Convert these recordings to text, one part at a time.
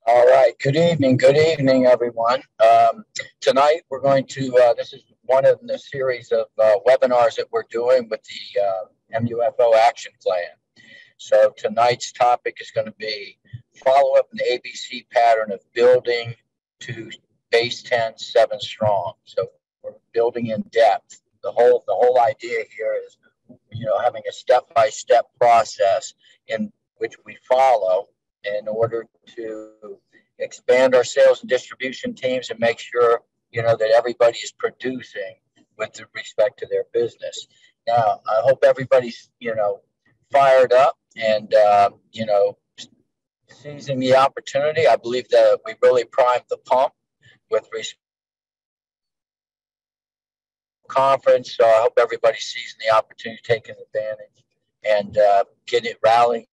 All right. Good evening. Good evening, everyone. Tonight we're going to. This is one of the series of webinars that we're doing with the MUFO Action Plan. So tonight's topic is going to be follow up an ABC pattern of building to base 10, 7 strong. So we're building in depth. The whole idea here is, having a step by step process in which we follow in order to expand our sales and distribution teams and make sure that everybody is producing with respect to their business. Now, I hope everybody's fired up and seizing the opportunity. I believe that we really primed the pump with respect to the conference. So I hope everybody's seizing the opportunity, taking advantage, and getting it rallying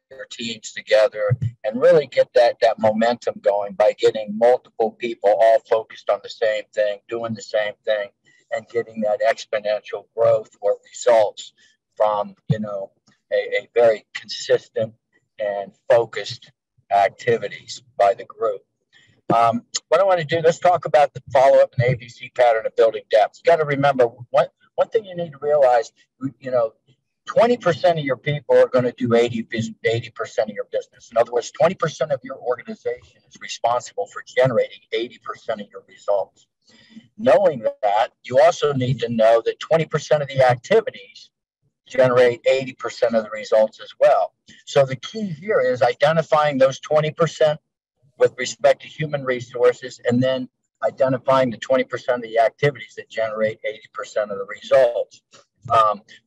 their teams together and really get that momentum going by getting multiple people all focused on the same thing, doing the same thing, and getting that exponential growth or results from a very consistent and focused activities by the group. What I want to do, let's talk about the follow-up and ABC pattern of building depth. You got to remember one thing you need to realize, 20% of your people are going to do 80% of your business. In other words, 20% of your organization is responsible for generating 80% of your results. Knowing that, you also need to know that 20% of the activities generate 80% of the results as well. So the key here is identifying those 20% with respect to human resources, and then identifying the 20% of the activities that generate 80% of the results.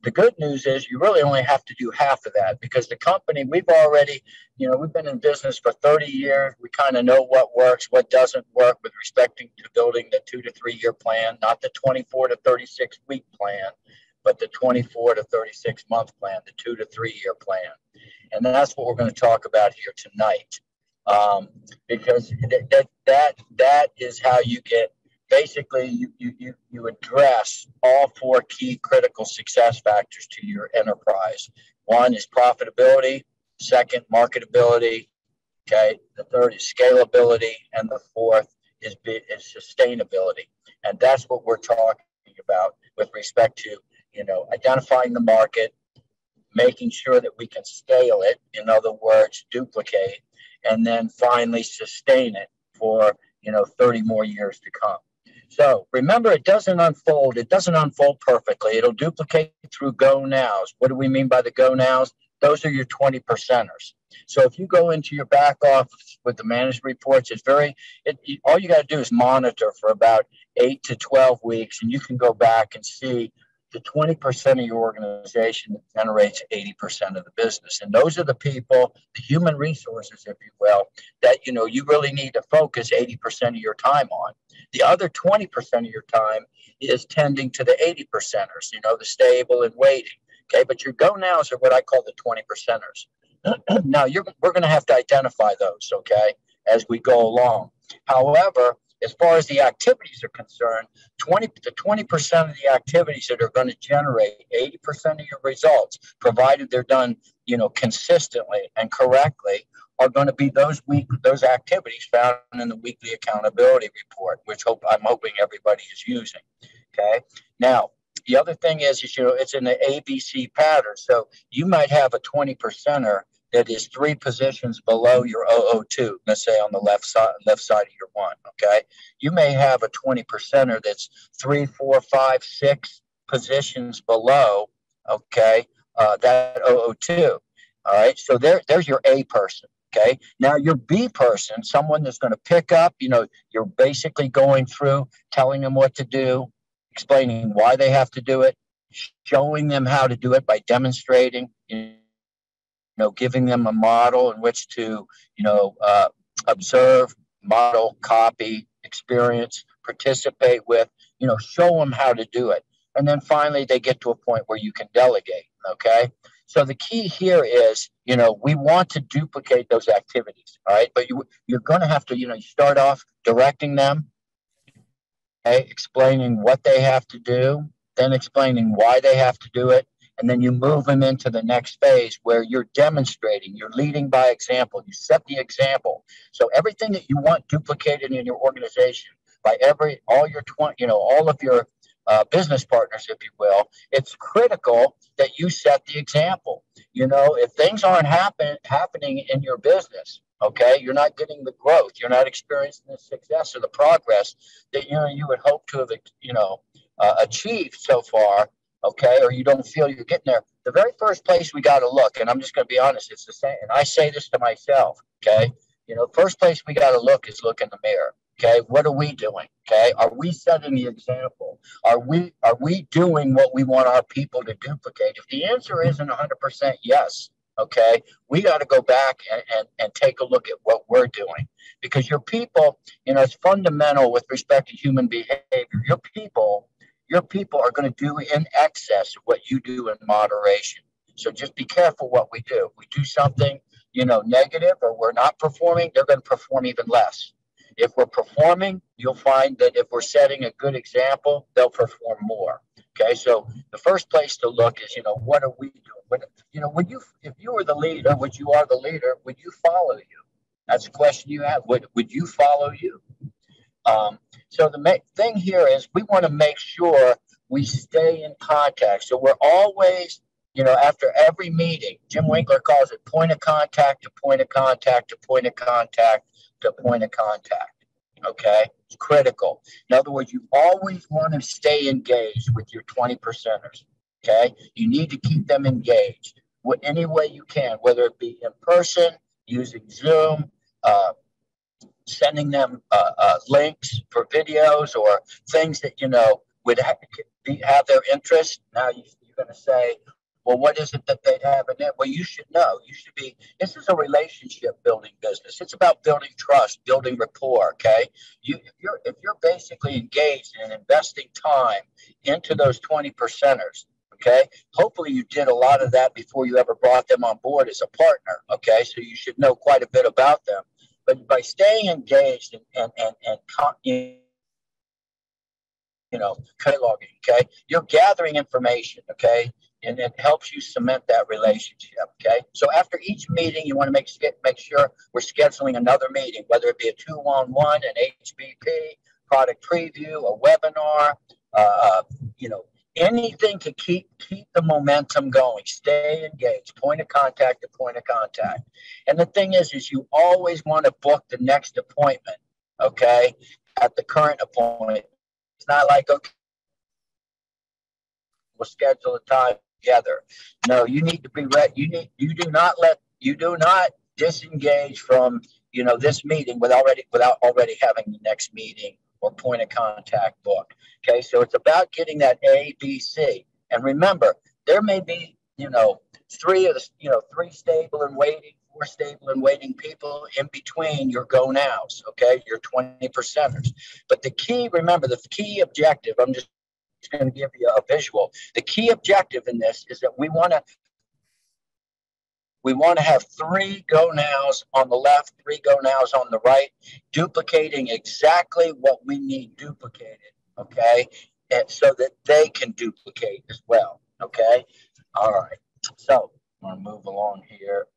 The good news is you really only have to do half of that, because the company, we've been in business for 30 years. We kind of know what works, what doesn't work with respect to building the 2 to 3 year plan, not the 24 to 36 week plan, but the 24 to 36 month plan, the 2 to 3 year plan. And that's what we're going to talk about here tonight. Because that is how you get, basically you address all 4 key critical success factors to your enterprise. One is profitability, second, marketability, okay, the third is scalability, and the fourth is sustainability. And that's what we're talking about with respect to identifying the market, making sure that we can scale it, in other words, duplicate, and then finally sustain it for 30 more years to come. So remember, it doesn't unfold perfectly. It'll duplicate through go nows. What do we mean by the go nows? Those are your 20 percenters. So if you go into your back office with the management reports, all you got to do is monitor for about 8 to 12 weeks, and you can go back and see the 20% of your organization that generates 80% of the business. And those are the people, the human resources, if you will, that you really need to focus 80% of your time on. The other 20% of your time is tending to the 80 percenters, the stable and waiting. Okay, but your go nows are what I call the 20 percenters. Now we're going to have to identify those, okay, as we go along. However, as far as the activities are concerned, 20% of the activities that are going to generate 80% of your results, provided they're done, consistently and correctly, are going to be those activities found in the weekly accountability report, which I'm hoping everybody is using. Okay. Now, the other thing is it's in the ABC pattern. So you might have a 20 percenter that is 3 positions below your 002, let's say on the left side of your one, okay? You may have a 20 percenter that's 3, 4, 5, 6 positions below, okay, that 002, all right? So there's your A person, okay? Now your B person, someone that's going to pick up, you're basically going through, telling them what to do, explaining why they have to do it, showing them how to do it by demonstrating, giving them a model in which to, observe, model, copy, experience, participate with, show them how to do it. And then finally, they get to a point where you can delegate, okay? So the key here is, we want to duplicate those activities, all right? But you're going to have to, you start off directing them, okay? Explaining what they have to do, then explaining why they have to do it, And then you move them into the next phase where you're demonstrating, you're leading by example. You set the example. So everything that you want duplicated in your organization by all your 20, all of your business partners, if you will, it's critical that you set the example. If things aren't happening in your business, okay, you're not getting the growth, you're not experiencing the success or the progress that you would hope to have achieved so far, okay, or you don't feel you're getting there. The very first place we got to look, and I'm just going to be honest, it's the same, and I say this to myself, okay, first place we got to look is look in the mirror. Okay, what are we doing? Okay, are we setting the example? Are we doing what we want our people to duplicate? If the answer isn't 100% yes, okay, we got to go back and take a look at what we're doing, because your people, it's fundamental with respect to human behavior. Your people are going to do in excess of what you do in moderation. So just be careful what we do. If we do something, negative, or we're not performing, they're going to perform even less. If we're performing, you'll find that if we're setting a good example, they'll perform more. Okay, so the first place to look is, what are we doing? If you were the leader, which you are the leader, would you follow you? That's the question you have. Would you follow you? So the thing here is we want to make sure we stay in contact. So we're always, after every meeting, Jim Winkler calls it point of contact to point of contact to point of contact to point of contact. Okay, it's critical. In other words, you always want to stay engaged with your 20 percenters. Okay, you need to keep them engaged any way you can, whether it be in person, using Zoom, sending them links for videos or things that would have their interest. Now you're going to say, well, what is it that they'd have in it? Well, you should know. This is a relationship building business. It's about building trust, building rapport, okay? If you're basically engaged in investing time into those 20 percenters, okay, hopefully you did a lot of that before you ever brought them on board as a partner, okay? So you should know quite a bit about them. But by staying engaged and cataloging, okay, you're gathering information, okay, and it helps you cement that relationship, okay? So after each meeting, you want to make sure we're scheduling another meeting, whether it be a 2-on-1, an HBP, product preview, a webinar, anything to keep the momentum going. Stay engaged, point of contact to point of contact. And the thing is you always want to book the next appointment, okay, at the current appointment. It's not like, okay, we'll schedule a time together. No, you need to be ready. You do not disengage from this meeting without already having the next meeting or point of contact book. Okay, so it's about getting that A, B, C. And remember, there may be, three stable and waiting, 4 stable and waiting people in between your go nows, okay, your 20 percenters. But the key objective, I'm just going to give you a visual. The key objective in this is that we want to have 3 go nows on the left, 3 go nows on the right, duplicating exactly what we need duplicated, okay, and so that they can duplicate as well, okay? All right, so I'm going to move along here.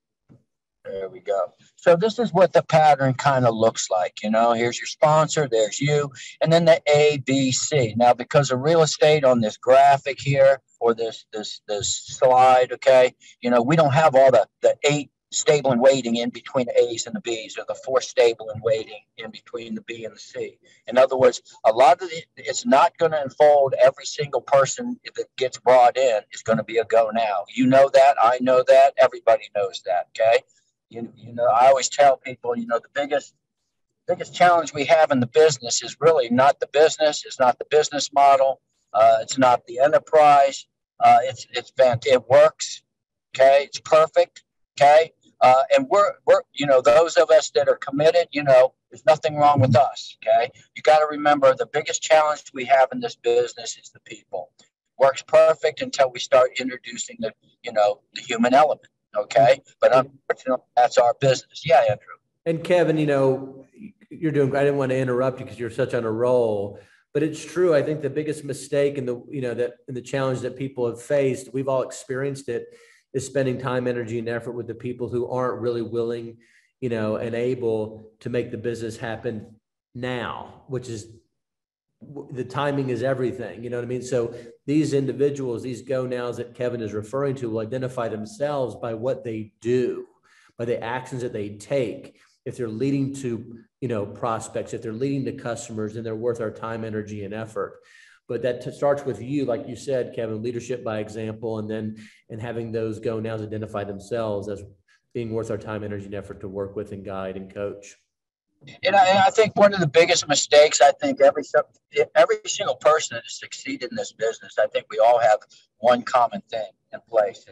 There we go. So this is what the pattern kind of looks like. Here's your sponsor, there's you, and then the A, B, C. Now, because of real estate on this graphic here or this slide, okay, we don't have all the 8 stable and waiting in between the A's and the B's, or the 4 stable and waiting in between the B and the C. In other words, a lot of it's not going to unfold. Every single person that gets brought in is going to be a go now. You know that. I know that. Everybody knows that. Okay. I always tell people, the biggest challenge we have in the business is really not the business. It's not the business model. It's not the enterprise. It works. Okay. It's perfect. Okay. And we're those of us that are committed, there's nothing wrong with us. Okay. You got to remember the biggest challenge we have in this business is the people. Works perfect until we start introducing the human element. Okay. But unfortunately, that's our business. Yeah, Andrew. And Kevin, you're doing great. I didn't want to interrupt you because you're such on a roll. But it's true. I think the biggest mistake and the challenge that people have faced, we've all experienced it, is spending time, energy, and effort with the people who aren't really willing, and able to make the business happen now, which is the timing is everything. You know what I mean? So these individuals, these go nows that Kevin is referring to, will identify themselves by what they do, by the actions that they take. If they're leading to, prospects, if they're leading to customers, then they're worth our time, energy, and effort. But that starts with you, like you said, Kevin, leadership by example, and having those go nows identify themselves as being worth our time, energy, and effort to work with and guide and coach. And I think one of the biggest mistakes, I think every single person that has succeeded in this business, I think we all have one common thing in place.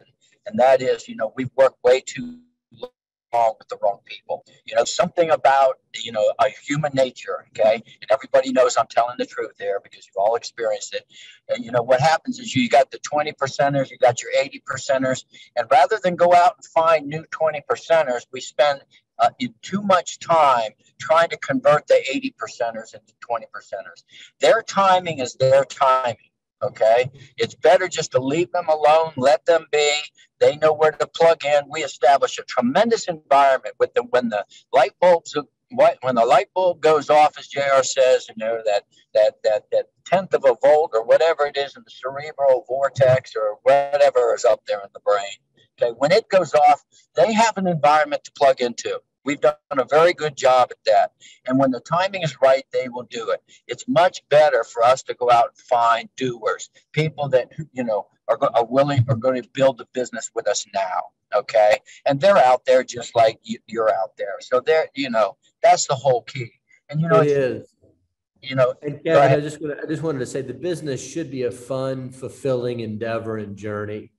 And that is, we've worked way too long with the wrong people. Something about, a human nature, okay? And everybody knows I'm telling the truth there because you've all experienced it. And, what happens is you got the 20 percenters, you got your 80 percenters, and rather than go out and find new 20 percenters, we spend too much time trying to convert the 80 percenters into 20 percenters. Their timing is their timing. Okay, it's better just to leave them alone, let them be. They know where to plug in. We establish a tremendous environment with them when the light bulb goes off, as JR says, that tenth of a volt or whatever it is in the cerebral vortex or whatever is up there in the brain. Okay, when it goes off, they have an environment to plug into. We've done a very good job at that. And when the timing is right, they will do it. It's much better for us to go out and find doers, people that, are willing, are going to build the business with us now. Okay. And they're out there just like you're out there. So they're, that's the whole key. And, it is. And Kevin, I just wanted to say the business should be a fun, fulfilling endeavor and journey.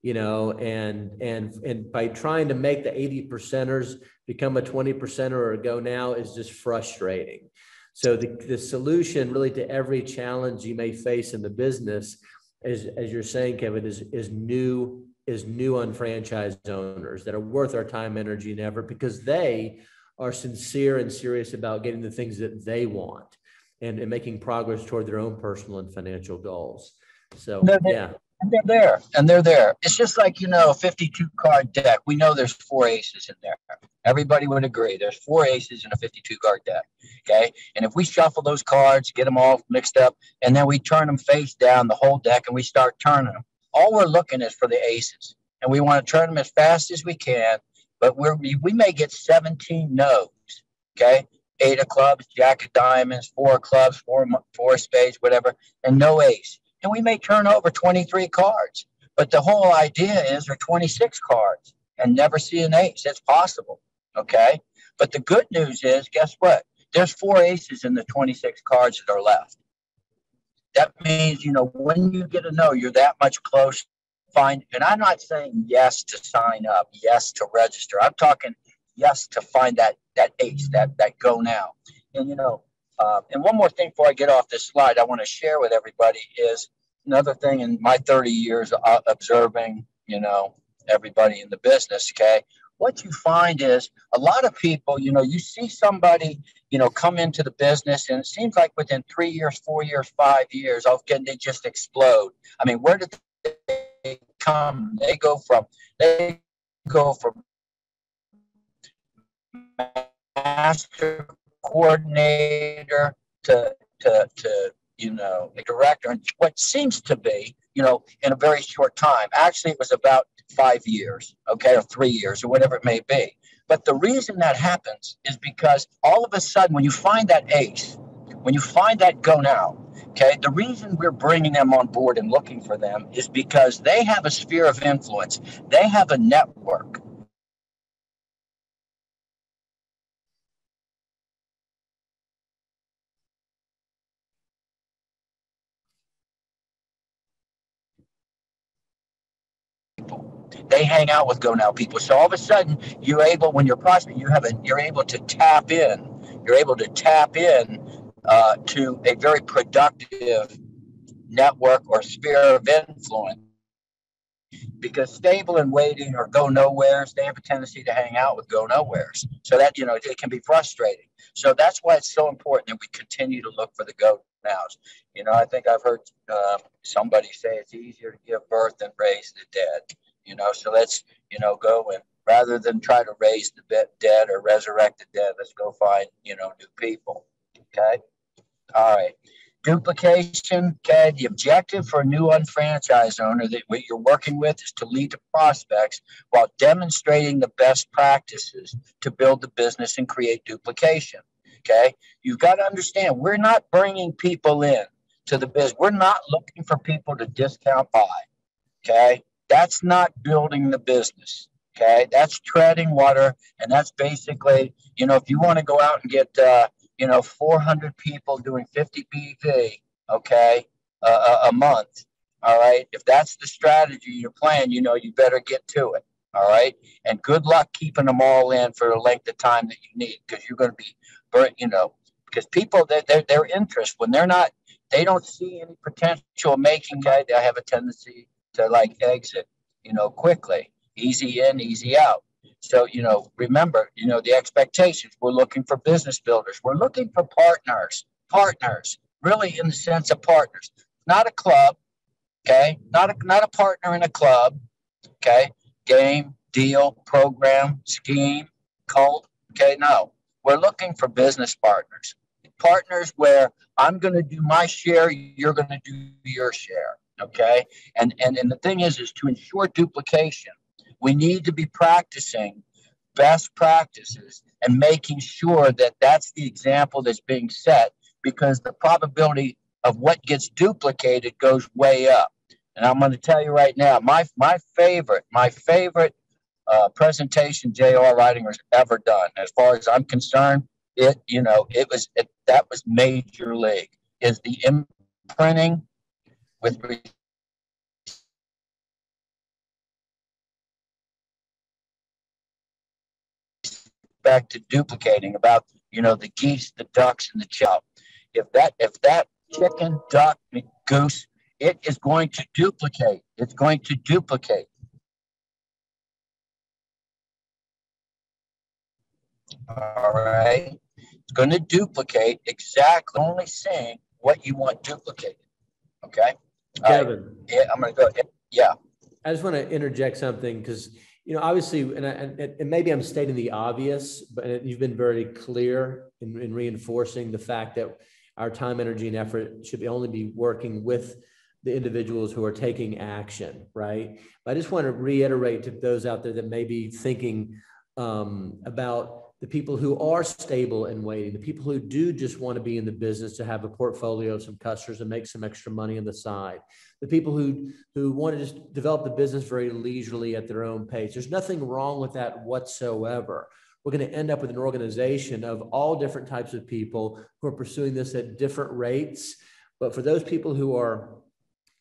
And by trying to make the 80 percenters become a 20 percenter or a go now is just frustrating. So the solution really to every challenge you may face in the business, as you're saying, Kevin, is new unfranchised owners that are worth our time, energy, and effort because they are sincere and serious about getting the things that they want and making progress toward their own personal and financial goals. So, yeah. And they're there. It's just like, a 52 card deck. We know there's 4 aces in there. Everybody would agree. There's 4 aces in a 52 card deck. Okay. And if we shuffle those cards, get them all mixed up, and then we turn them face down the whole deck and we start turning them, all we're looking is for the aces. And we want to turn them as fast as we can, but we may get 17 no's. Okay. 8 of clubs, jack of diamonds, 4 of clubs, 4 spades, whatever, and no ace. And we may turn over 23 cards, but the whole idea is there are 26 cards and never see an ace. It's possible, okay? But the good news is, guess what? There's 4 aces in the 26 cards that are left. That means, when you get a no, you're that much close. And I'm not saying yes to sign up, yes to register. I'm talking yes to find that ace, that go now. And, and one more thing before I get off this slide, I want to share with everybody is another thing in my 30 years observing, everybody in the business. Okay. What you find is a lot of people, you see somebody, come into the business and it seems like within 3 years, 4 years, 5 years, all of a sudden they just explode. I mean, where did they come? They go from master coordinator to a director, and what seems to be, in a very short time. Actually, it was about 5 years, okay, or 3 years, or whatever it may be. But the reason that happens is because all of a sudden, when you find that ace, when you find that go now, okay, the reason we're bringing them on board and looking for them is because they have a sphere of influence. They have a network. They hang out with go now people. So all of a sudden, you're able, when you're prospecting, you're able to tap in. You're able to tap in to a very productive network or sphere of influence. Because stable and waiting or go nowheres, they have a tendency to hang out with go nowheres. So that, it can be frustrating. So that's why it's so important that we continue to look for the go house. I think I've heard somebody say it's easier to give birth than raise the dead. So let's go and rather than try to raise the dead or resurrect the dead, let's go find new people. Okay. All right. Duplication. Okay. The objective for a new unfranchised owner that what you're working with is to lead to prospects while demonstrating the best practices to build the business and create duplication. Okay. You've got to understand we're not bringing people in to the business. We're not looking for people to discount buy. Okay. That's not building the business. Okay. That's treading water. And that's basically, if you want to go out and get, 400 people doing 50 BV, okay, a month. All right. If that's the strategy you're playing, you better get to it. All right. And good luck keeping them all in for the length of time that you need, because you're going to be, because people, their interest, when they don't see any potential making, they have a tendency to like exit, quickly, easy in, easy out. So, remember, the expectations. We're looking for business builders. We're looking for partners, really in the sense of partners, not a club. Okay. Not a partner in a club. Okay. Game, deal, program, scheme, cult. Okay. No, we're looking for business partners where I'm going to do my share. You're going to do your share. Okay. And the thing is to ensure duplication, we need to be practicing best practices and making sure that that's the example that's being set, because the probability of what gets duplicated goes way up. And I'm going to tell you right now, my favorite presentation J.R. Ridinger has ever done, as far as I'm concerned, that was major league, is the imprinting with respect to duplicating, about the geese, the ducks, and the chow. If that chicken, duck, goose, it is going to duplicate. It's going to duplicate. All right. It's going to duplicate exactly, only saying what you want duplicated. Okay. Kevin, yeah, I'm going to go. Yeah. I just want to interject something, because obviously, and maybe I'm stating the obvious, but you've been very clear in reinforcing the fact that our time, energy, and effort should only be working with the individuals who are taking action, right? But I just want to reiterate to those out there that may be thinking about the people who are stable and waiting, the people who do just want to be in the business to have a portfolio of some customers and make some extra money on the side, the people who want to just develop the business very leisurely at their own pace. There's nothing wrong with that whatsoever. We're going to end up with an organization of all different types of people who are pursuing this at different rates. But for those people who are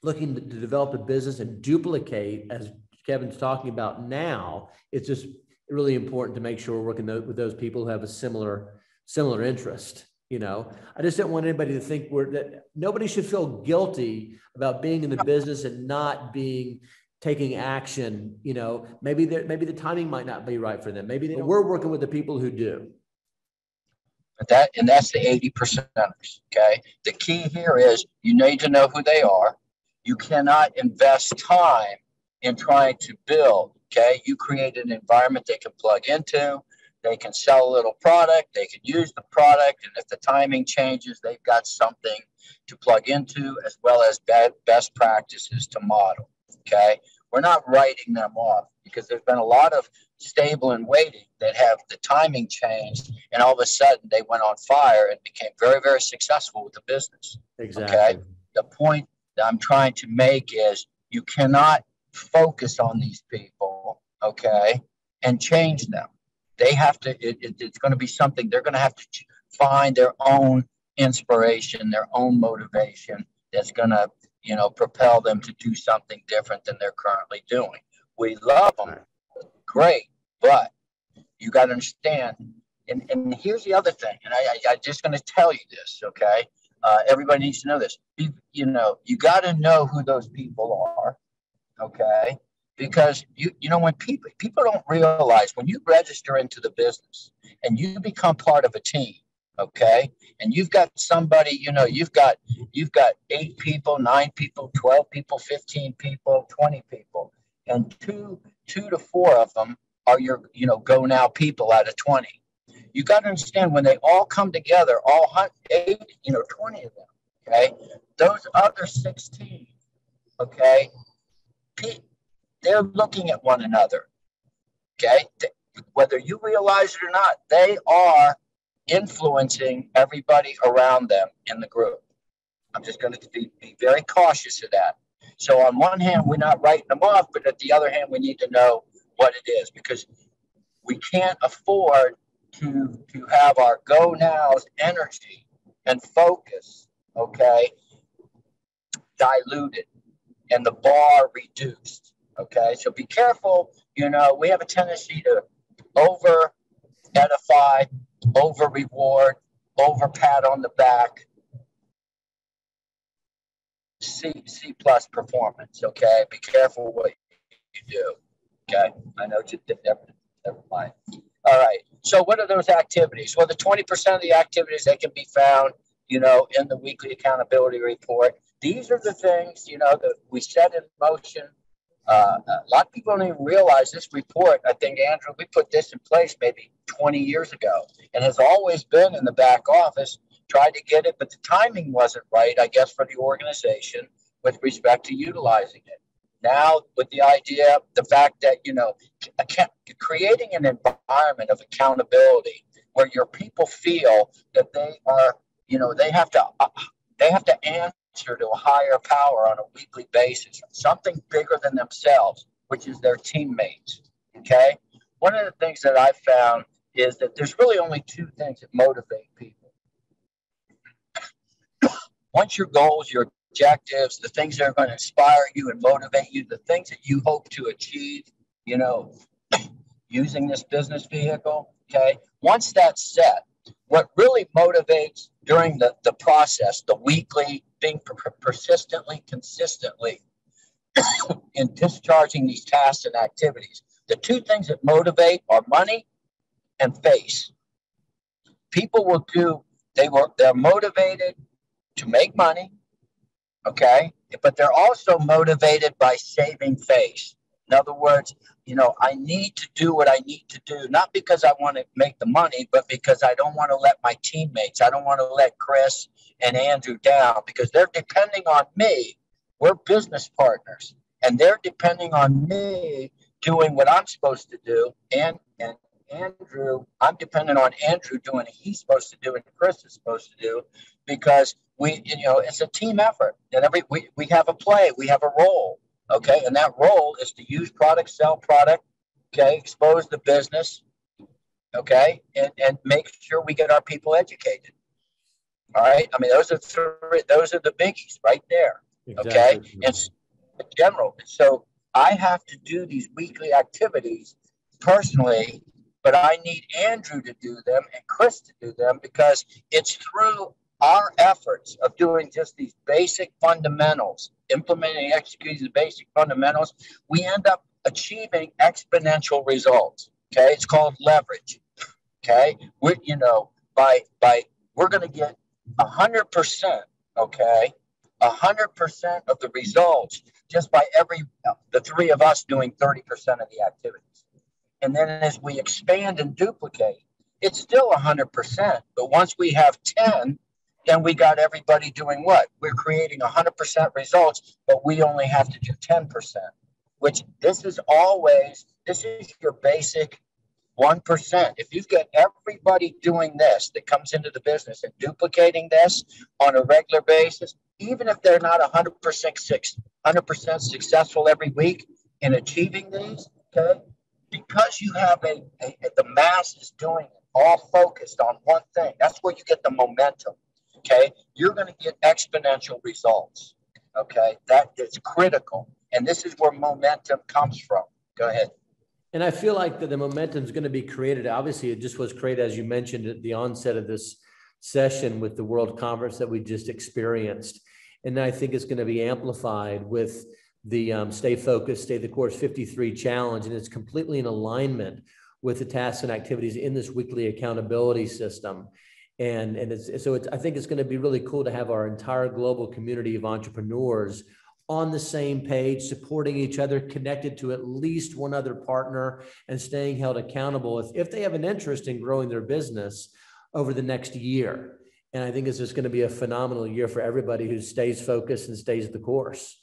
looking to develop a business and duplicate, as Kevin's talking about now, it's just really important to make sure we're working with those people who have a similar interest. I just don't want anybody to think that nobody should feel guilty about being in the business and not taking action. Maybe the timing might not be right for them. Maybe we're working with the people who do. That's the 80%ers. Okay. The key here is you need to know who they are. You cannot invest time in trying to build. Okay. You create an environment they can plug into. They can sell a little product. They can use the product. And if the timing changes, they've got something to plug into, as well as best practices to model. Okay. We're not writing them off, because there's been a lot of stable and waiting that have the timing changed, and all of a sudden they went on fire and became very, very successful with the business. Exactly. Okay. The point that I'm trying to make is you cannot focus on these people, okay, and change them. They have to, it's going to be something, they're going to have to find their own inspiration, their own motivation that's going to, propel them to do something different than they're currently doing. We love them. Great. But you got to understand, and here's the other thing, and I'm just going to tell you this, okay? Everybody needs to know this. You got to know who those people are, okay? Because when people don't realize, when you register into the business and you become part of a team, Okay. And you've got somebody, you've got 8 people, 9 people, 12 people, 15 people, 20 people, and two to four of them are your, go now people out of 20. You got to understand when they all come together, all 8, 20 of them. Okay. Those other 16, okay, they're looking at one another. Okay. Whether you realize it or not, they are influencing everybody around them in the group. I'm just going to be very cautious of that. So on one hand, we're not writing them off, but at the other hand, we need to know what it is, because we can't afford to have our go now's energy and focus, okay, diluted and the bar reduced. Okay, so be careful. We have a tendency to over edify, over reward, over pat on the back, C plus performance. Okay, be careful what you do. Okay, I know you did. Never mind. All right. So what are those activities? Well, the 20% of the activities, they can be found, in the weekly accountability report. These are the things, that we set in motion. A lot of people don't even realize this report. I think, Andrew, we put this in place maybe 20 years ago and has always been in the back office, tried to get it, but the timing wasn't right, I guess, for the organization with respect to utilizing it. Now, with the idea, the fact that, creating an environment of accountability where your people feel that they are, they have to answer to a higher power on a weekly basis, something bigger than themselves, which is their teammates. Okay. One of the things that I found is that there's really only 2 things that motivate people. Once your goals, your objectives, the things that are going to inspire you and motivate you, the things that you hope to achieve, using this business vehicle. Okay. Once that's set, what really motivates during the process, the weekly, being persistently, consistently in discharging these tasks and activities, the 2 things that motivate are money and face. People will they're motivated to make money. Okay. But they're also motivated by saving face. In other words, I need to do what I need to do, not because I want to make the money, but because I don't want to let my teammates, I don't want to let Chris and Andrew down, because they're depending on me. We're business partners, and they're depending on me doing what I'm supposed to do. And Andrew, I'm dependent on Andrew doing what he's supposed to do and Chris is supposed to do, because it's a team effort. And we have a play, we have a role. Okay, and that role is to use product, sell product, okay, expose the business, okay, and make sure we get our people educated. All right, I mean, those are the biggies right there. Exactly. Okay, and in general, so I have to do these weekly activities personally, but I need Andrew to do them and Chris to do them, because it's through our efforts of doing just these basic fundamentals, implementing and executing the basic fundamentals, we end up achieving exponential results. Okay, it's called leverage. Okay, we're going to get 100%. Okay, 100% of the results just by the 3 of us doing 30% of the activities, and then as we expand and duplicate, it's still 100%. But once we have 10. Then we got everybody doing what? We're creating 100% results, but we only have to do 10%, which this is your basic 1%. If you've got everybody doing this that comes into the business and duplicating this on a regular basis, even if they're not 100% successful every week in achieving these, okay, because you have the masses doing it, all focused on one thing, that's where you get the momentum. Okay, you're going to get exponential results. Okay, that is critical. And this is where momentum comes from. Go ahead. And I feel like the momentum is going to be created. Obviously, it just was created, as you mentioned at the onset of this session, with the World Conference that we just experienced. And I think it's going to be amplified with the Stay Focused, Stay the Course 53 Challenge. And it's completely in alignment with the tasks and activities in this weekly accountability system. I think it's going to be really cool to have our entire global community of entrepreneurs on the same page, supporting each other, connected to at least one other partner, and staying held accountable if they have an interest in growing their business over the next year. And I think it's just going to be a phenomenal year for everybody who stays focused and stays the course.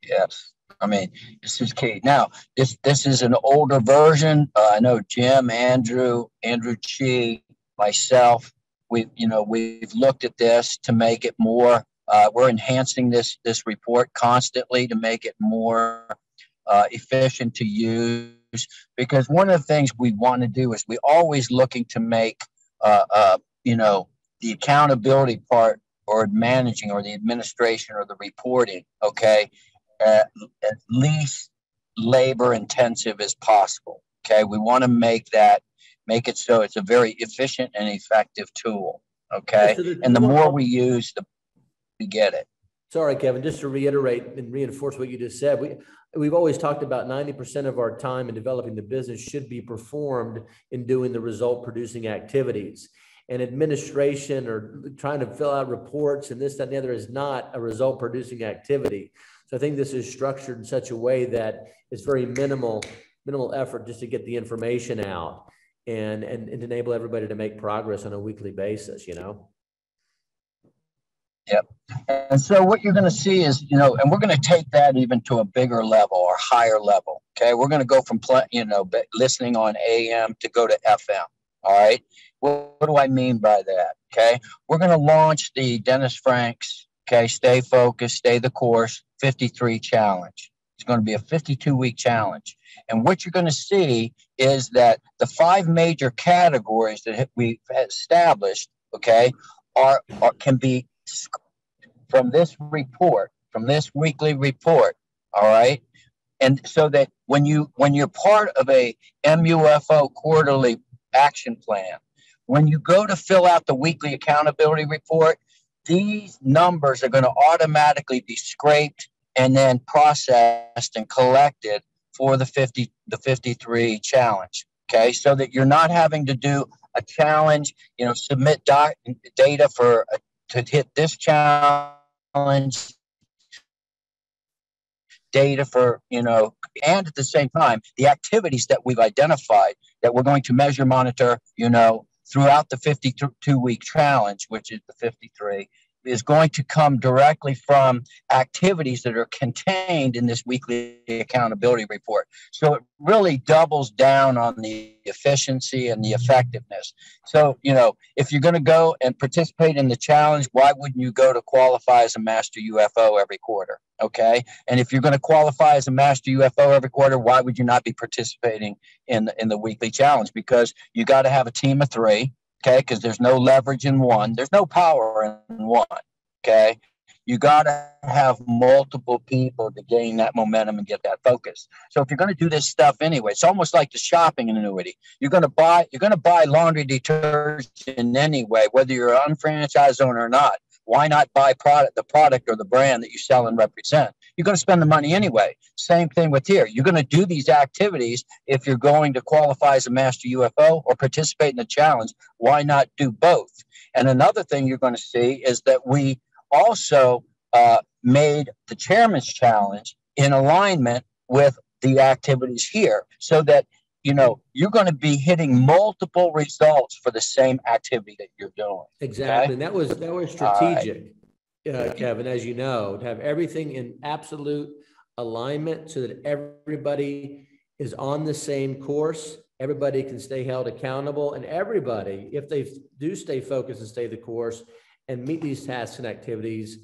Yes. I mean, this is key. Now, this is an older version. I know Jim, Andrew Chi, myself, we've looked at this to make it more. We're enhancing this report constantly to make it more efficient to use. Because one of the things we want to do is we always looking to make the accountability part or managing or the administration or the reporting, okay, at least labor intensive as possible. Okay, we want to make it so it's a very efficient and effective tool. Okay, and the more we use, the we get it. Sorry, Kevin, just to reiterate and reinforce what you just said, we've always talked about 90% of our time in developing the business should be performed in doing the result producing activities. And administration or trying to fill out reports and this, that, and the other is not a result producing activity. So I think this is structured in such a way that it's very minimal effort just to get the information out and enable everybody to make progress on a weekly basis, Yep. And so what you're going to see is, and we're going to take that even to a bigger level or higher level. Okay. We're going to go from, listening on AM to go to FM. All right. What do I mean by that? Okay. We're going to launch the Dennis Franks, Stay Focused, Stay the Course 53 challenge. It's going to be a 52-week challenge. And what you're going to see is that the 5 major categories that we've established, can be from this report, from this weekly report. All right. And so that when you're part of a MUFO quarterly action plan, when you go to fill out the weekly accountability report, these numbers are going to automatically be scraped and then processed and collected for the 53 challenge. Okay, so that you're not having to do a challenge, submit data to hit this challenge, data for, and at the same time, the activities that we've identified that we're going to measure, monitor, throughout the 52-week challenge, which is the 53, is going to come directly from activities that are contained in this weekly accountability report. So it really doubles down on the efficiency and the effectiveness. So, if you're going to go and participate in the challenge, why wouldn't you go to qualify as a master UFO every quarter? Okay. And if you're going to qualify as a master UFO every quarter, why would you not be participating in the weekly challenge? Because you got to have a team of 3. Okay, because there's no leverage in one. There's no power in one. Okay, you got to have multiple people to gain that momentum and get that focus. So if you're going to do this stuff anyway, it's almost like the shopping annuity. You're going to buy laundry detergent anyway, whether you're an unfranchised owner or not. Why not buy the product or the brand that you sell and represent? You're going to spend the money anyway. Same thing with here. You're going to do these activities if you're going to qualify as a master UFO or participate in the challenge. Why not do both? And another thing you're going to see is that we also made the chairman's challenge in alignment with the activities here so that you're going to be hitting multiple results for the same activity that you're doing. Exactly. Okay? And that was strategic, Kevin, as you know, to have everything in absolute alignment so that everybody is on the same course. Everybody can stay held accountable, and everybody, if they do stay focused and stay the course and meet these tasks and activities,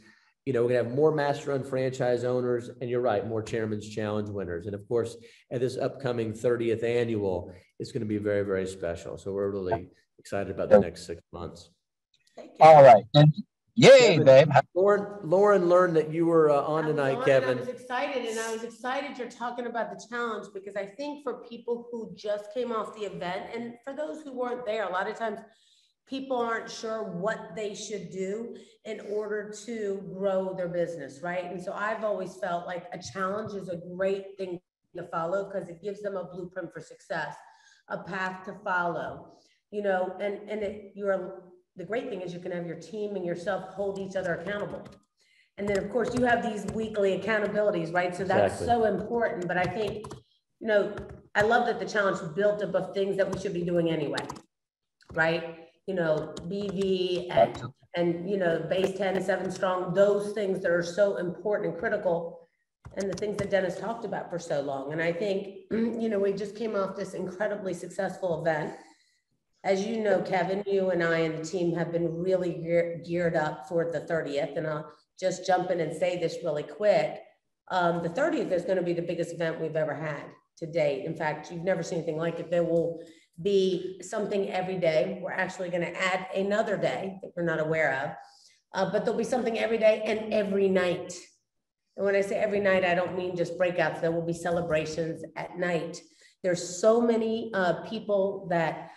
we're going to have more master-owned franchise owners, and you're right, more Chairman's Challenge winners. And of course, at this upcoming 30th annual, it's going to be very, very special. So we're really excited about the next 6 months. All right. And yay, Kevin, babe. Lauren learned that you were on tonight, Kevin. I was excited, and I was excited you're talking about the challenge because I think for people who just came off the event, and for those who weren't there, a lot of times people aren't sure what they should do in order to grow their business, right? And so I've always felt like a challenge is a great thing to follow because it gives them a blueprint for success, a path to follow, and you're the great thing is you can have your team and yourself hold each other accountable. And then of course you have these weekly accountabilities, right? So that's so important. But I think, you know, I love that the challenge built up of things that we should be doing anyway, right? You know, BV and you know, base 10 and 7 strong, those things that are so important and critical, and the things that Dennis talked about for so long. And I think, you know, we just came off this incredibly successful event. As you know, Kevin, you and I and the team have been really geared up for the 30th. And I'll just jump in and say this really quick. The 30th is going to be the biggest event we've ever had to date. In fact, you've never seen anything like it. There will be something every day. We're actually going to add another day that we're not aware of, but there'll be something every day and every night. And when I say every night, I don't mean just breakouts. There will be celebrations at night. There's so many people that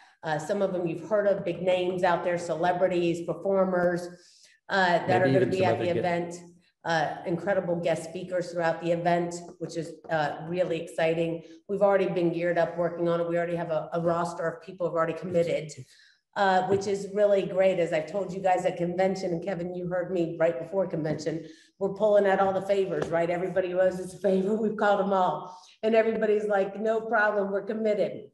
some of them you've heard of, big names out there, celebrities, performers that are going to be at the event. Incredible guest speakers throughout the event, which is really exciting. We've already been geared up working on it. We already have a roster of people who've already committed, which is really great. As I've told you guys at convention, and Kevin, you heard me right before convention, we're pulling out all the favors, right? Everybody who owes us a favor, we've called them all. And everybody's like, no problem, we're committed.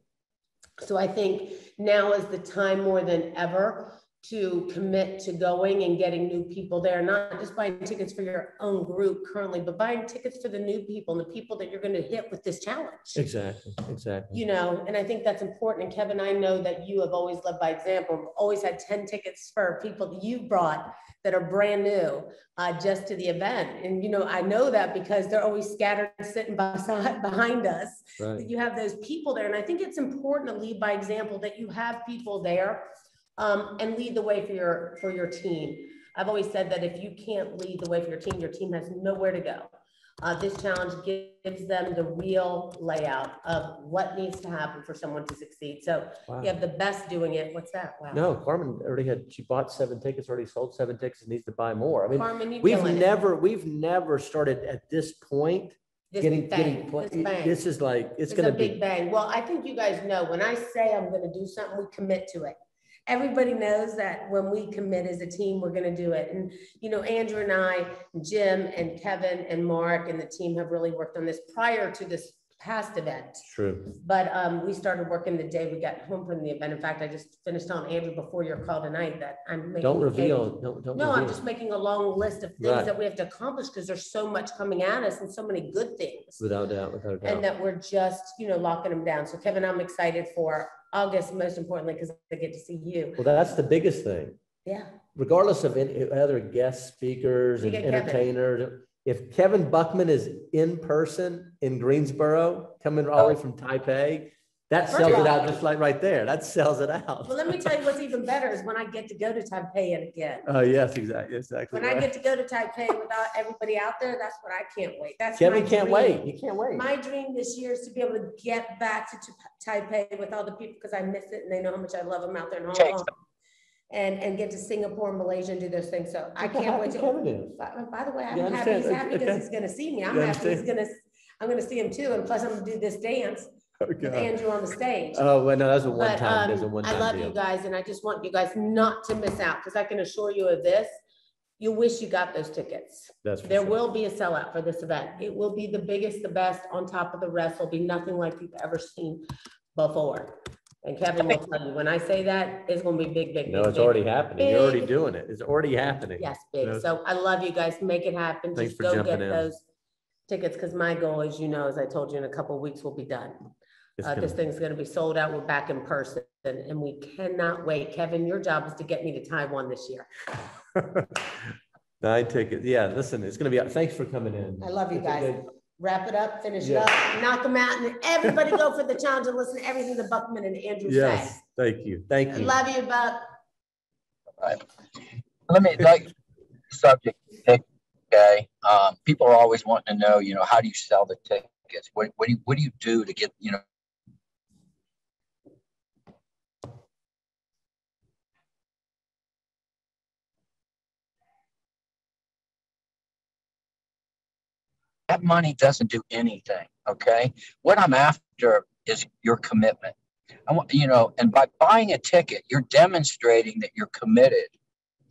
So I think now is the time more than ever to commit to going and getting new people there, not just buying tickets for your own group currently, but buying tickets for the new people and the people that you're going to hit with this challenge. Exactly. You know, and I think that's important. And Kevin, I know that you have always led by example, always had 10 tickets for people that you brought that are brand new just to the event. And, you know, I know that because they're always scattered sitting behind us, right, that you have those people there. And I think it's important to lead by example, that you have people there and lead the way for your team. I've always said that if you can't lead the way for your team has nowhere to go. This challenge gives them the real layout of what needs to happen for someone to succeed. So you have the best doing it. What's that? Wow. No, Carmen already she bought 7 tickets, already sold 7 tickets and needs to buy more. I mean, Carmen, we've never started at this point. This is like, it's going to be a big bang. Well, I think you guys know when I say I'm going to do something, we commit to it. Everybody knows that when we commit as a team, we're going to do it. And, you know, Andrew and I, Jim and Kevin and Mark and the team have really worked on this prior to this past event. True. But we started working the day we got home from the event. In fact, I just finished telling Andrew before your call tonight that I'm making don't reveal. I'm just making a long list of things that we have to accomplish because there's so much coming at us and so many good things. Without a doubt. And that we're just, you know, locking them down. So Kevin, I'm excited for August, most importantly, because I get to see you. Well, that's the biggest thing. Yeah. Regardless of any other guest speakers and entertainers, if Kevin Buckman is in person in Greensboro, coming all the way from Taipei, that sells it out just like right there. That sells it out. Well, let me tell you what's even better is when I get to go to Taipei again. Oh, yes, exactly. When I get to go to Taipei without everybody out there, that's what I can't wait. That's Kevin can't wait. You can't wait. My dream this year is to be able to get back to Taipei with all the people because I miss it and they know how much I love them out there in Hong Kong. And get to Singapore, Malaysia, and do those things. So I can't wait to. By the way, I'm happy he's happy because he's going to see me. I'm happy I'm going to see him too. And plus, I'm going to do this dance with Andrew on the stage. Oh, well, no, that's a one-time. I love you guys, and I just want you guys not to miss out because I can assure you of this. You wish you got those tickets. There will be a sellout for this event. It will be the biggest, the best, on top of the rest. It'll be nothing like you've ever seen before. And Kevin will tell you, when I say that, it's going to be big, big, no, it's already happening. You're already doing it. It's already happening. Yes, big. You know? So I love you guys. Make it happen. Thanks Just for go jumping get those tickets because my goal, as you know, as I told you, in a couple of weeks, we'll be done. This thing's going to be sold out. We're back in person and we cannot wait. Kevin, your job is to get me to Taiwan this year. 9 tickets. Yeah, listen, it's going to be, thanks for coming in. I love you guys. Wrap it up, finish it up, knock them out, and everybody go for the challenge and listen to everything that Buckman and Andrew say. Thank you. Thank you. Love you, Buck. All right. Let me subject. Okay. People are always wanting to know, you know, how do you sell the tickets? What do you do to get, you know, that money doesn't do anything. Okay. What I'm after is your commitment. And by buying a ticket, you're demonstrating that you're committed,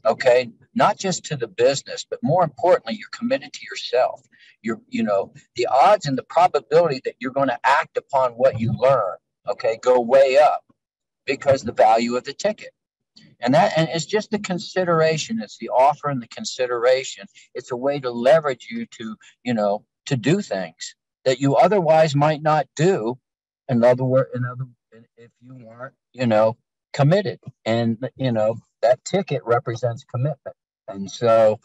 okay, not just to the business, but more importantly, you're committed to yourself. The odds and the probability that you're going to act upon what you learn, okay, go way up because the value of the ticket. And it's just the consideration. It's the offer and the consideration. It's a way to leverage you to do things that you otherwise might not do. If you weren't, committed, and that ticket represents commitment. And so,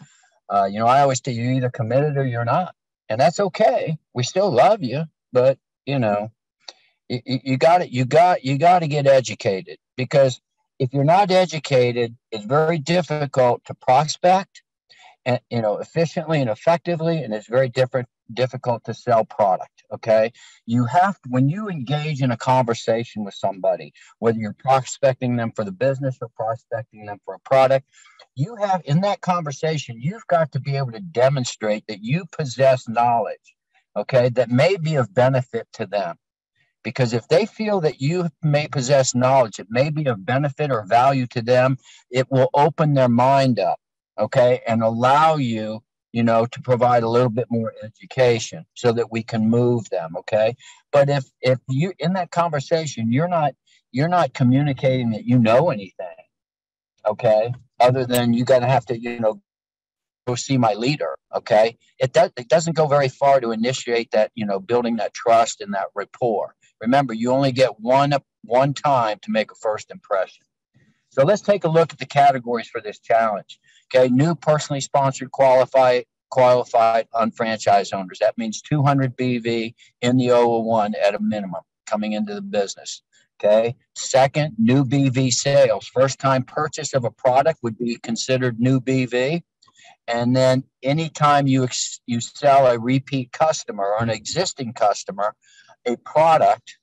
I always tell you, you're either committed or you're not, and that's okay. We still love you, but you got it. You got to get educated, because if you're not educated, it's very difficult to prospect and efficiently and effectively, and it's very difficult to sell product. Okay, you have to, when you engage in a conversation with somebody, whether you're prospecting them for the business or prospecting them for a product, you have, in that conversation, you've got to be able to demonstrate that you possess knowledge, okay, that may be of benefit to them. Because if they feel that you may possess knowledge that may be of benefit or value to them, it will open their mind up, okay, and allow you, to provide a little bit more education so that we can move them, okay. But if you, in that conversation, you're not communicating that you know anything, okay, other than you got to have to, go see my leader, okay, it doesn't go very far to initiate that, building that trust and that rapport. Remember, you only get one time to make a first impression. So let's take a look at the categories for this challenge. Okay, new personally sponsored qualified unfranchised owners. That means 200 BV in the 001 at a minimum coming into the business. Okay. Second, new BV sales. First time purchase of a product would be considered new BV. And then anytime you sell a repeat customer or an existing customer a product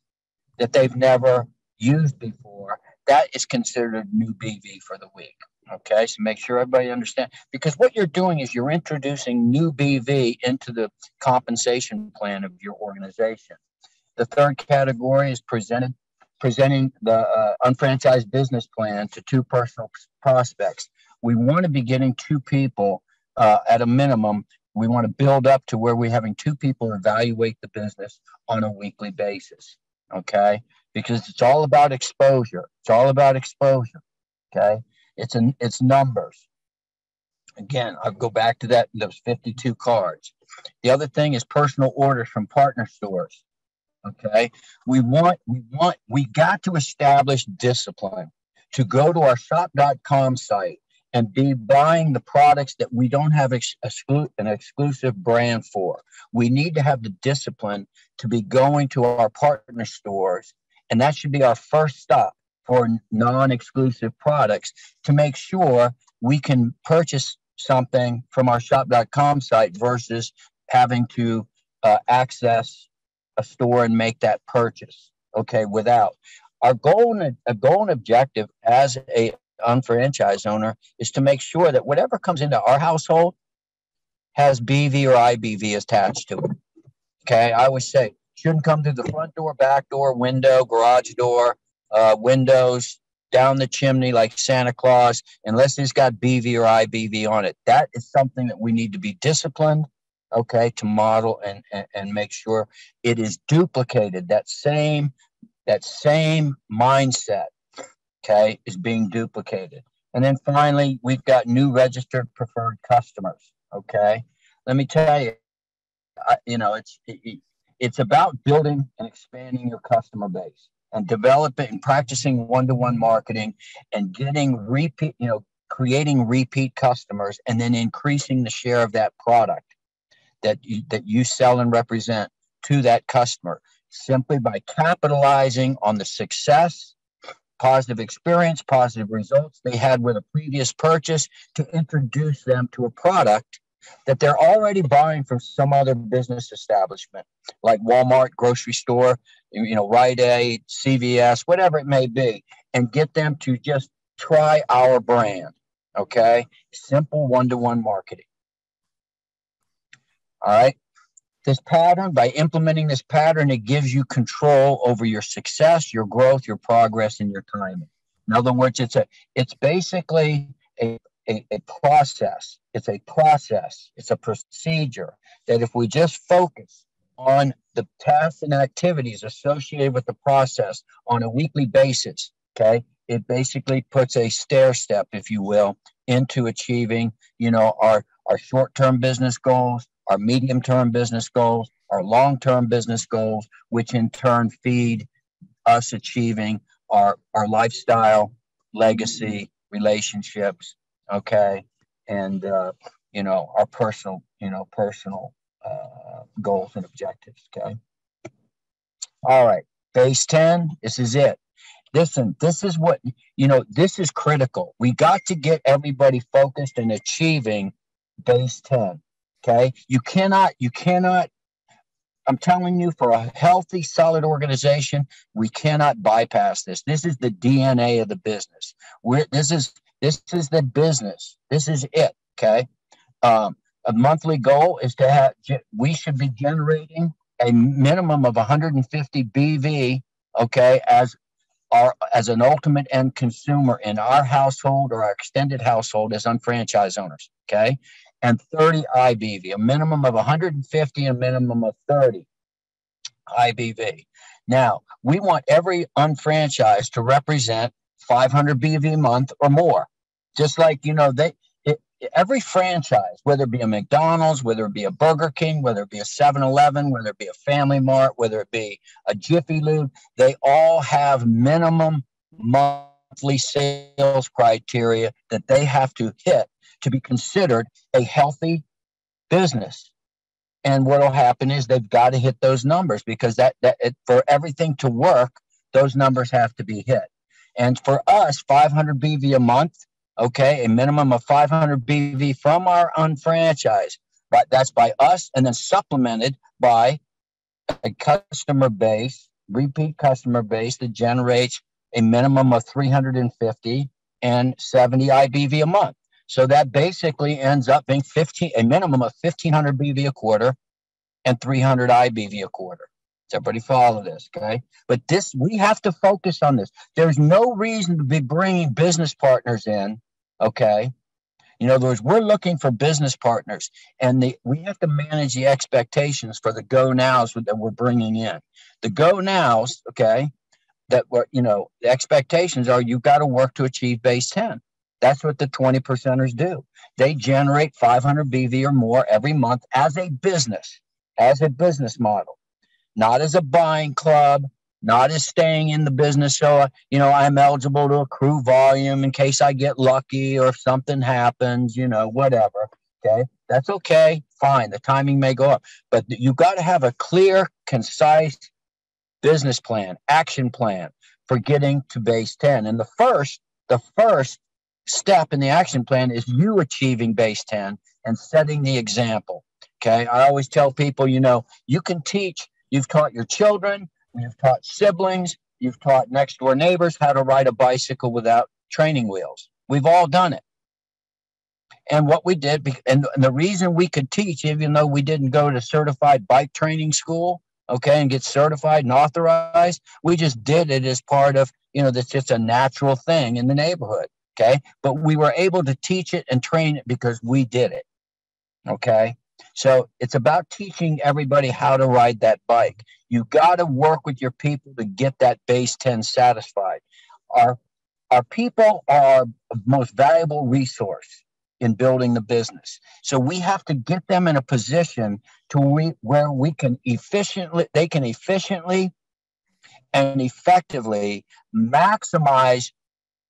that they've never used before, that is considered new BV for the week. Okay, so make sure everybody understands, because what you're doing is you're introducing new BV into the compensation plan of your organization. The third category is presenting the unfranchised business plan to two personal prospects. We want to be getting two people at a minimum. We want to build up to where we're having two people evaluate the business on a weekly basis, okay? Because it's all about exposure. It's all about exposure, okay? It's numbers. Again, I'll go back to those 52 cards. The other thing is personal orders from partner stores, okay? We got to establish discipline to go to our shop.com site and be buying the products that we don't have an exclusive brand for. We need to have the discipline to be going to our partner stores, and that should be our first stop for non-exclusive products to make sure we can purchase something from our shop.com site versus having to access a store and make that purchase, okay, without. Our goal and objective as a unfranchised owner is to make sure that whatever comes into our household has BV or IBV attached to it. Okay, I always say shouldn't come through the front door, back door, window, garage door, windows, down the chimney like Santa Claus, unless it's got BV or IBV on it. That is something that we need to be disciplined, okay, to model and make sure it is duplicated. That same mindset, okay, is being duplicated. And then finally, we've got new registered preferred customers. Okay, let me tell you, it's about building and expanding your customer base and developing and practicing one-to-one marketing and getting creating repeat customers, and then increasing the share of that product that you sell and represent to that customer simply by capitalizing on the success, positive experience, positive results they had with a previous purchase, to introduce them to a product that they're already buying from some other business establishment like Walmart, grocery store, Rite Aid, CVS, whatever it may be, and get them to just try our brand. Okay, simple one-to-one marketing. All right. this pattern, by implementing this pattern, it gives you control over your success, your growth, your progress, and your timing. In other words, it's basically a process. It's a process. It's a procedure that if we just focus on the tasks and activities associated with the process on a weekly basis, okay, it basically puts a stair step, if you will, into achieving, our short-term business goals, our medium-term business goals, our long-term business goals, which in turn feed us achieving our lifestyle, legacy, relationships, okay, and our personal goals and objectives. Okay. All right. Base 10. This is it. Listen, this is what, this is critical. We got to get everybody focused and achieving base 10. Okay. You cannot, I'm telling you, for a healthy, solid organization, we cannot bypass this. This is the DNA of the business. This is the business. This is it. Okay. A monthly goal is to have, we should be generating a minimum of 150 BV, okay, as an ultimate end consumer in our household or our extended household as unfranchised owners, okay, and 30 IBV, a minimum of 150 and a minimum of 30 IBV. Now, we want every unfranchised to represent 500 BV a month or more, just like, every franchise, whether it be a McDonald's, whether it be a Burger King, whether it be a 7-Eleven, whether it be a Family Mart, whether it be a Jiffy Lube, they all have minimum monthly sales criteria that they have to hit to be considered a healthy business. And what will happen is they've got to hit those numbers, because for everything to work, those numbers have to be hit. And for us, 500 BV a month, okay, a minimum of 500 BV from our unfranchised, but that's by us, and then supplemented by a customer base, repeat customer base that generates a minimum of 350 and 70 IBV a month. So that basically ends up being a minimum of 1,500 BV a quarter and 300 IBV a quarter. Does everybody follow this? Okay. But we have to focus on this. There's no reason to be bringing business partners in. Okay. In other words, we're looking for business partners, and we have to manage the expectations for the go nows that we're bringing in. The go nows, okay, that were, the expectations are you've got to work to achieve base 10. That's what the 20%ers do. They generate 500 BV or more every month as a business model, not as a buying club, not as staying in the business. So, I'm eligible to accrue volume in case I get lucky or if something happens, whatever. Okay. That's okay. Fine. The timing may go up, but you got to have a clear, concise business plan, action plan for getting to base 10. And the first step in the action plan is you achieving base 10 and setting the example. Okay. I always tell people, you can teach, you've taught your children, you've taught siblings, you've taught next door neighbors how to ride a bicycle without training wheels. We've all done it. And what we did, and the reason we could teach, even though we didn't go to certified bike training school, okay, and get certified and authorized, we just did it as part of, that's just a natural thing in the neighborhood. Okay. But we were able to teach it and train it because we did it. Okay. So it's about teaching everybody how to ride that bike. You got to work with your people to get that base 10 satisfied. Our people are the most valuable resource in building the business. So we have to get them in a position where they can efficiently and effectively maximize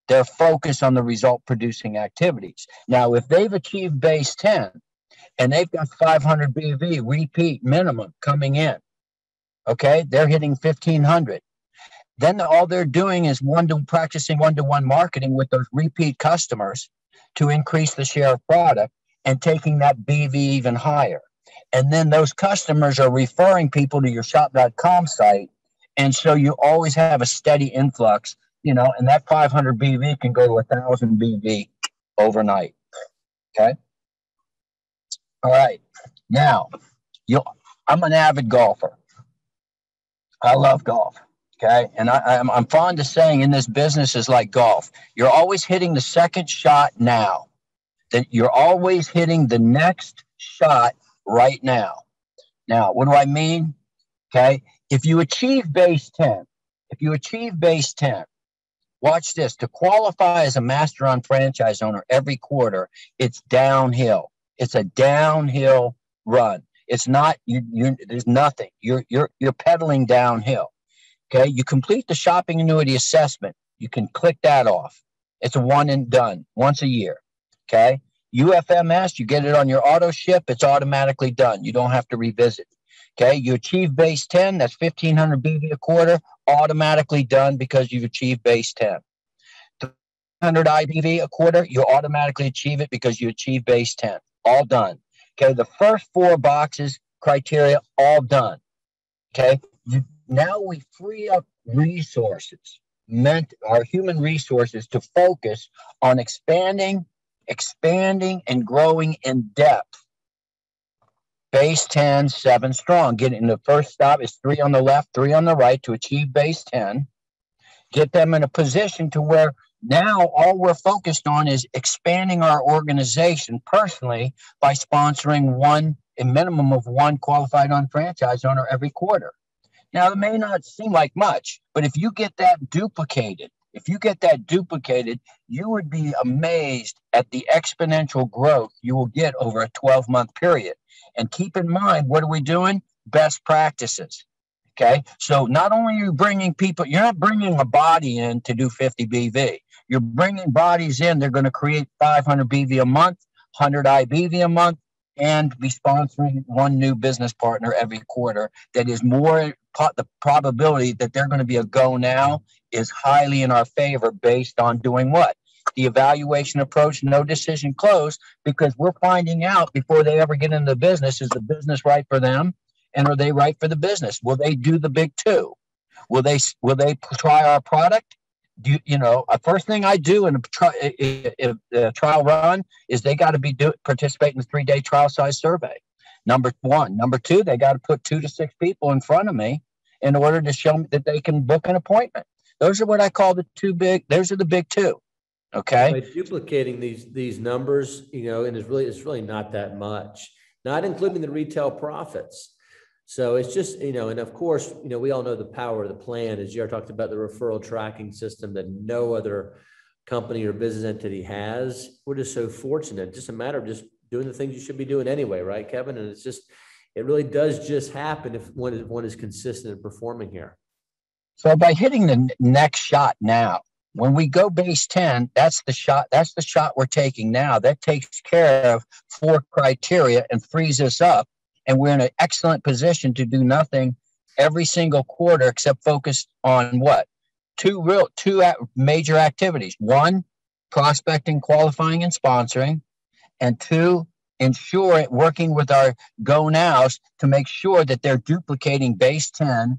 their focus on the result producing activities. Now, if they've achieved base 10, and they've got 500 BV repeat minimum coming in, okay, they're hitting 1,500. Then all they're doing is practicing one-to-one marketing with those repeat customers to increase the share of product and taking that BV even higher. And then those customers are referring people to your shop.com site. And so you always have a steady influx, and that 500 BV can go to 1,000 BV overnight. Okay. All right. Now, I'm an avid golfer. I love golf. Okay. And I'm fond of saying in this business is like golf. You're always hitting the second shot now. That you're always hitting the next shot right now. Now, what do I mean? Okay. If you achieve base 10, watch this. To qualify as a master on franchise owner every quarter, it's downhill. It's a downhill run. It's not there's nothing. You're pedaling downhill. Okay. You complete the shopping annuity assessment. You can click that off. It's a one and done once a year. Okay. UFMS, you get it on your auto ship. It's automatically done. You don't have to revisit. Okay. You achieve base 10. That's 1,500 BV a quarter. Automatically done because you've achieved base 10. 300 IBV a quarter. You automatically achieve it because you achieve base 10. All done. Okay. The first 4 boxes criteria, all done. Okay. Now we free up resources, our human resources, to focus on expanding and growing in depth. Base 10, 7 strong. Getting the first stop is 3 on the left, 3 on the right to achieve base 10. Get them in a position to where now all we're focused on is expanding our organization personally by sponsoring a minimum of 1 qualified on franchise owner every quarter. Now, it may not seem like much, but if you get that duplicated, you would be amazed at the exponential growth you will get over a 12-month period. And keep in mind, what are we doing? Best practices. Okay. So not only are you bringing people, you're not bringing a body in to do 50 BV. You're bringing bodies in. They're going to create 500 BV a month, 100 IBV a month, and be sponsoring 1 new business partner every quarter. That is more, the probability that they're going to be a go now is highly in our favor based on doing what? The evaluation approach, no decision closed, because we're finding out before they ever get into the business, is the business right for them? And are they right for the business? Will they do the big 2? Will they try our product? First thing I do in a trial run is they got to participate in the 3-day trial size survey. Number 1. Number 2, they got to put 2 to 6 people in front of me in order to show me that they can book an appointment. Those are what I call those are the big 2. Okay. By duplicating these numbers, and it's really not that much, not including the retail profits. So it's just, and of course, we all know the power of the plan. As JR talked about, the referral tracking system that no other company or business entity has. We're just so fortunate. It's just a matter of just doing the things you should be doing anyway, right, Kevin? And it really does just happen if one is consistent in performing here. So by hitting the next shot now, when we go base 10, that's the shot we're taking now. That takes care of 4 criteria and frees us up. And we're in an excellent position to do nothing every single quarter except focus on what? 2 major activities. 1, prospecting, qualifying, and sponsoring. And 2, working with our go nows to make sure that they're duplicating base 10,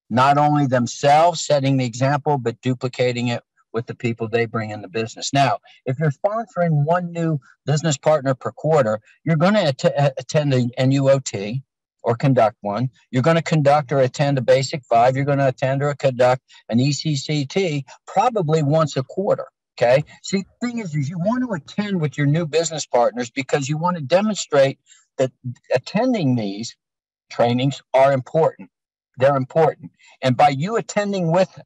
not only themselves setting the example, but duplicating it with the people they bring in the business. Now, if you're sponsoring 1 new business partner per quarter, you're going to attend an NUOT or conduct one. You're going to conduct or attend a basic 5. You're going to attend or conduct an ECCT probably once a quarter. Okay. See, the thing is you want to attend with your new business partners because you want to demonstrate that attending these trainings are important. They're important. And by you attending with them,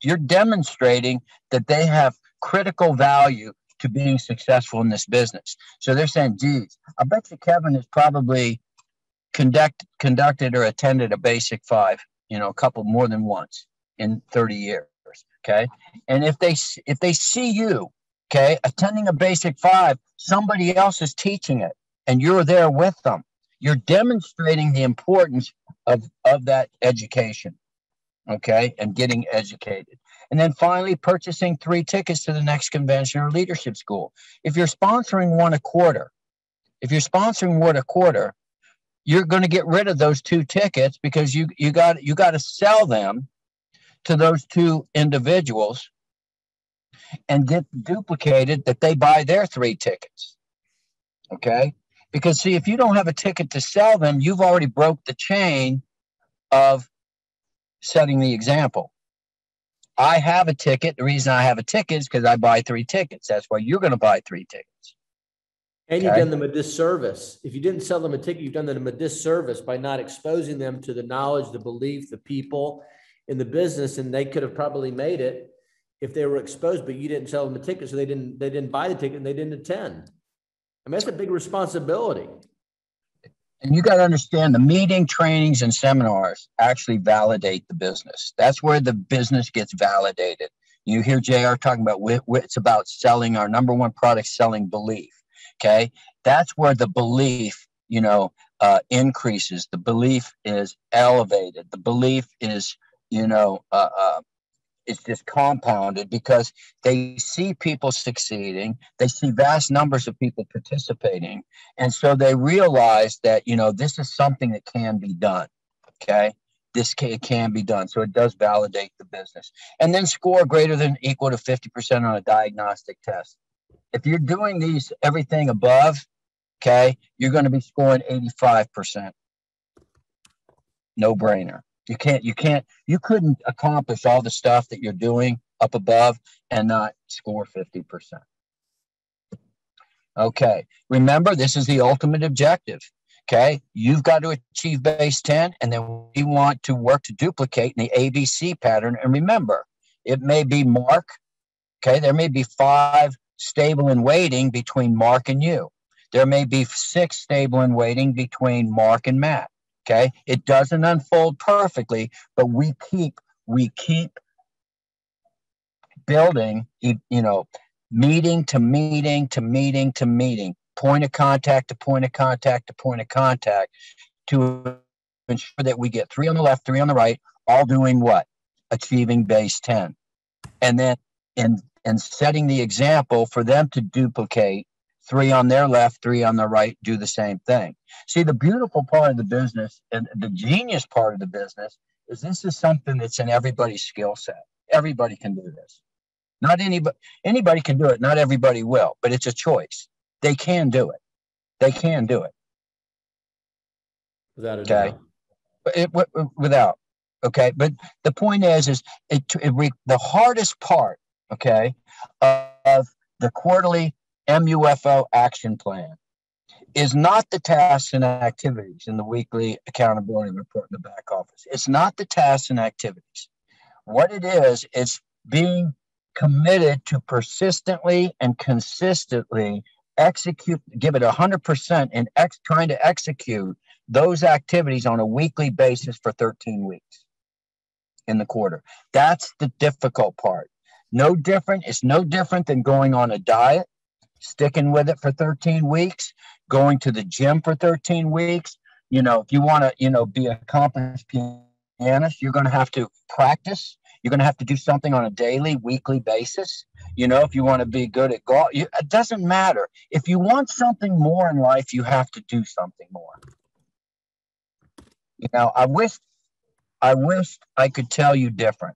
you're demonstrating that they have critical value to being successful in this business. So they're saying, geez, I bet you Kevin has probably conducted or attended a basic 5, a couple more than once in 30 years. Okay. And if they see you, okay, attending a basic 5, somebody else is teaching it and you're there with them. You're demonstrating the importance of that education. Okay. And getting educated. And then finally, purchasing 3 tickets to the next convention or leadership school. If you're sponsoring one a quarter, you're going to get rid of those 2 tickets because you got to sell them to those 2 individuals and get duplicated that they buy their 3 tickets. Okay. Because see, if you don't have a ticket to sell them, you've already broke the chain of setting the example. I have a ticket. The reason I have a ticket is because I buy 3 tickets. That's why you're going to buy 3 tickets. And you've done them a disservice. If you didn't sell them a ticket, you've done them a disservice by not exposing them to the knowledge, the belief, the people in the business, and they could have probably made it if they were exposed, but you didn't sell them a ticket, so they didn't buy the ticket and they didn't attend. I mean, that's a big responsibility. And you got to understand the meeting, trainings, and seminars actually validate the business. That's where the business gets validated. You hear JR talking about it's about selling our number one product, selling belief. Okay. That's where the belief, increases. The belief is elevated. The belief is, it's just compounded because they see people succeeding. They see vast numbers of people participating. And so they realize that, this is something that can be done. Okay. It can be done. So it does validate the business. And then score greater than equal to 50% on a diagnostic test. If you're doing everything above, okay, you're going to be scoring 85%. No brainer. You couldn't accomplish all the stuff that you're doing up above and not score 50%. Okay. Remember, this is the ultimate objective. Okay. You've got to achieve base 10, and then we want to work to duplicate in the ABC pattern. And remember, it may be Mark. Okay. There may be 5 stable and waiting between Mark and you. There may be 6 stable and waiting between Mark and Matt. Okay. It doesn't unfold perfectly, but we keep building, meeting to meeting to meeting to meeting, point of contact to point of contact to point of contact to ensure that we get 3 on the left, 3 on the right, all doing what? Achieving base 10. And then and setting the example for them to duplicate 3 on their left, 3 on the right, do the same thing. See, the beautiful part of the business and the genius part of the business is this is something that's in everybody's skill set. Everybody can do this. Not anybody can do it. Not everybody will, but it's a choice. They can do it. They can do it. Without a doubt. Without. Okay. But the point is the hardest part, okay, of the quarterly MUFO action plan is not the tasks and activities in the weekly accountability report in the back office. It's not the tasks and activities. What it is, it's being committed to persistently and consistently execute, give it 100% and trying to execute those activities on a weekly basis for 13 weeks in the quarter. That's the difficult part. No different. It's no different than going on a diet, sticking with it for 13 weeks, going to the gym for 13 weeks. If you want to, be an accomplished pianist, you're going to have to practice. You're going to have to do something on a daily, weekly basis. If you want to be good at golf, it doesn't matter. If you want something more in life, you have to do something more. I wish I could tell you different.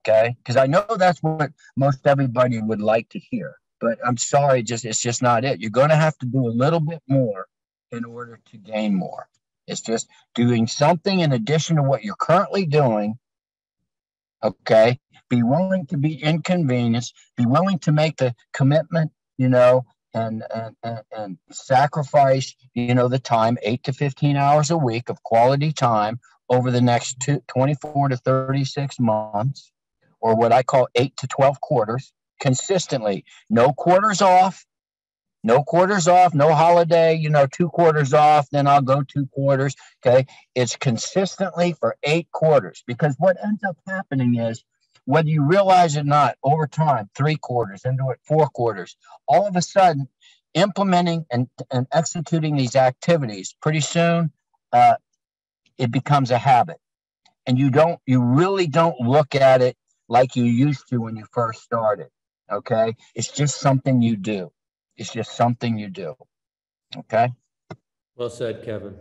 Okay. Because I know that's what most everybody would like to hear, but I'm sorry, it's just not it. You're going to have to do a little bit more in order to gain more. It's just doing something in addition to what you're currently doing. Okay. Be willing to be inconvenienced, be willing to make the commitment, and sacrifice, the time, 8 to 15 hours a week of quality time over the next 24 to 36 months, or what I call 8 to 12 quarters, consistently. No quarters off, no holiday, 2 quarters off, then I'll go 2 quarters. Okay. It's consistently for 8 quarters, because what ends up happening is, whether you realize it or not, over time, 3 quarters into it, 4 quarters, all of a sudden implementing and executing these activities, pretty soon it becomes a habit. And you really don't look at it like you used to when you first started. Okay. It's just something you do. It's just something you do. Okay. Well said, Kevin.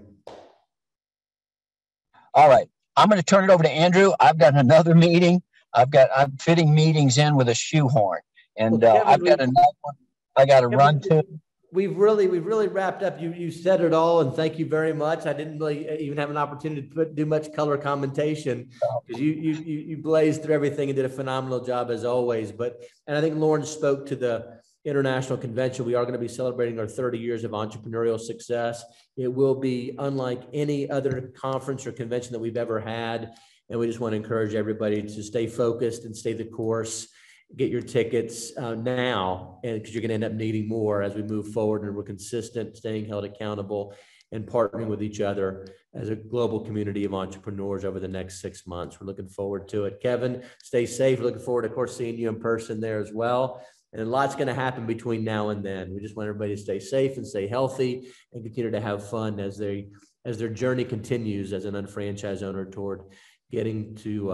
All right. I'm going to turn it over to Andrew. I've got another meeting. I'm fitting meetings in with a shoehorn, and Kevin, I've got another one I got to run to. we've really wrapped up. You said it all, and thank you very much. I didn't really even have an opportunity to do much color commentation because you blazed through everything and did a phenomenal job as always. And I think Lauren spoke to the International Convention. We are going to be celebrating our 30 years of entrepreneurial success. It will be unlike any other conference or convention that we've ever had. And we just want to encourage everybody to stay focused and stay the course. Get your tickets now, and because you're going to end up needing more as we move forward, and we're consistent, staying held accountable, and partnering with each other as a global community of entrepreneurs over the next 6 months. We're looking forward to it. Kevin, stay safe. Looking forward, of course, seeing you in person there as well. And a lot's going to happen between now and then. We just want everybody to stay safe and stay healthy and continue to have fun as their journey continues as an unfranchised owner toward getting to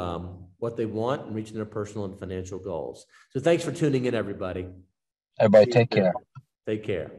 what they want and reaching their personal and financial goals. So thanks for tuning in, everybody. Everybody take care. Take care.